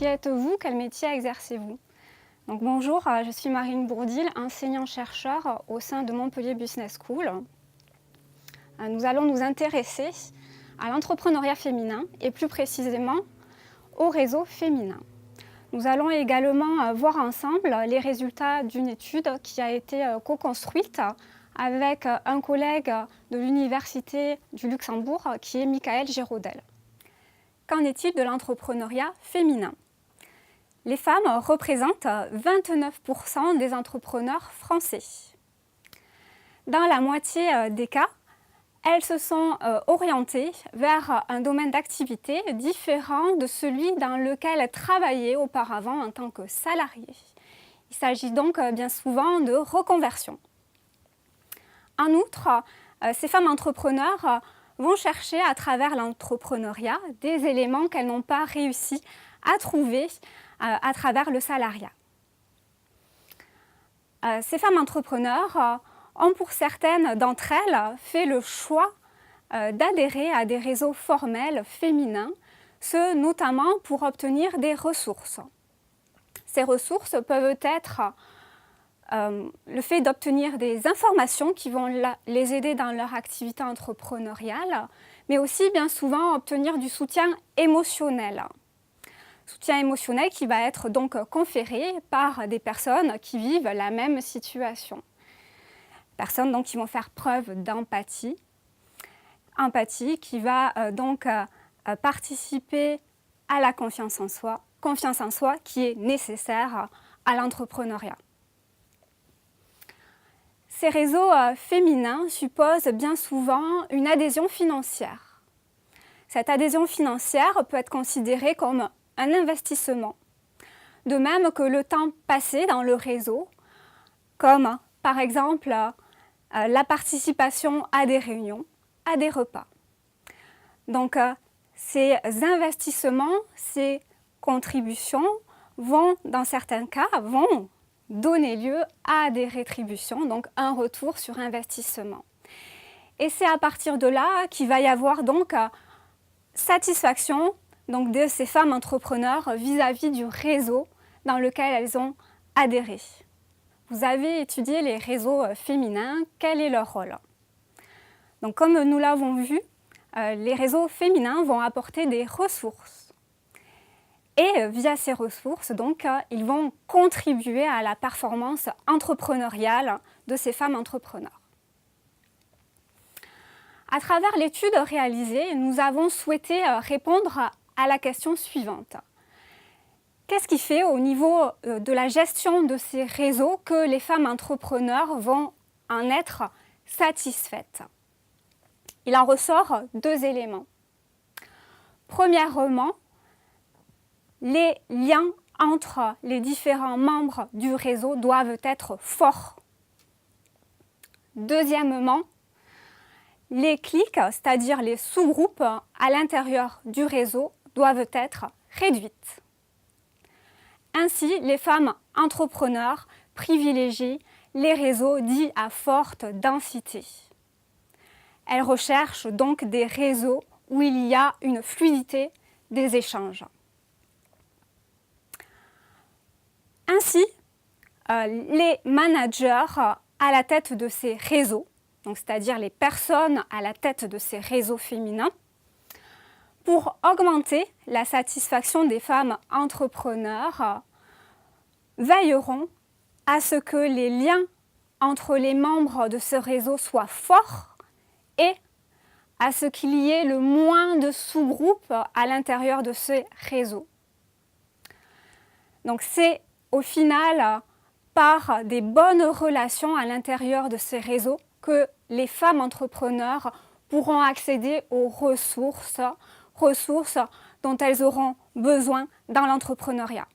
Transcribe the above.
Qui êtes-vous? Quel métier exercez-vous? Donc bonjour, je suis Marine Bourdil, enseignant-chercheur au sein de Montpellier Business School. Nous allons nous intéresser à l'entrepreneuriat féminin et plus précisément au réseau féminin. Nous allons également voir ensemble les résultats d'une étude qui a été co-construite avec un collègue de l'Université du Luxembourg qui est Michael Géraudel. Qu'en est-il de l'entrepreneuriat féminin? Les femmes représentent 29% des entrepreneurs français. Dans la moitié des cas, elles se sont orientées vers un domaine d'activité différent de celui dans lequel elles travaillaient auparavant en tant que salariées. Il s'agit donc bien souvent de reconversion. En outre, ces femmes entrepreneurs vont chercher à travers l'entrepreneuriat des éléments qu'elles n'ont pas réussi à trouver à travers le salariat. Ces femmes entrepreneurs ont pour certaines d'entre elles fait le choix d'adhérer à des réseaux formels féminins, ce notamment pour obtenir des ressources. Ces ressources peuvent être le fait d'obtenir des informations qui vont les aider dans leur activité entrepreneuriale, mais aussi bien souvent obtenir du soutien émotionnel. Soutien émotionnel qui va être donc conféré par des personnes qui vivent la même situation. Personnes donc qui vont faire preuve d'empathie. Empathie qui va donc participer à la confiance en soi qui est nécessaire à l'entrepreneuriat. Ces réseaux féminins supposent bien souvent une adhésion financière. Cette adhésion financière peut être considérée comme un investissement, de même que le temps passé dans le réseau, comme par exemple la participation à des réunions, à des repas. Donc ces investissements, ces contributions vont, dans certains cas, vont donner lieu à des rétributions, donc un retour sur investissement. Et c'est à partir de là qu'il va y avoir donc satisfaction donc, de ces femmes entrepreneurs vis-à-vis du réseau dans lequel elles ont adhéré. Vous avez étudié les réseaux féminins, quel est leur rôle? Donc, comme nous l'avons vu, les réseaux féminins vont apporter des ressources. Et via ces ressources, donc, ils vont contribuer à la performance entrepreneuriale de ces femmes entrepreneurs. À travers l'étude réalisée, nous avons souhaité répondre à la question suivante. Qu'est-ce qui fait au niveau de la gestion de ces réseaux que les femmes entrepreneurs vont en être satisfaites? Il en ressort deux éléments. Premièrement, les liens entre les différents membres du réseau doivent être forts. Deuxièmement, les cliques, c'est-à-dire les sous-groupes à l'intérieur du réseau, doivent être réduites. Ainsi, les femmes entrepreneurs privilégient les réseaux dits à forte densité. Elles recherchent donc des réseaux où il y a une fluidité des échanges. Ainsi, les managers à la tête de ces réseaux, c'est-à-dire les personnes à la tête de ces réseaux féminins, pour augmenter la satisfaction des femmes entrepreneurs, veilleront à ce que les liens entre les membres de ce réseau soient forts et à ce qu'il y ait le moins de sous-groupes à l'intérieur de ces réseaux. Donc c'est au final par des bonnes relations à l'intérieur de ces réseaux que les femmes entrepreneurs pourront accéder aux ressources dont elles auront besoin dans l'entrepreneuriat.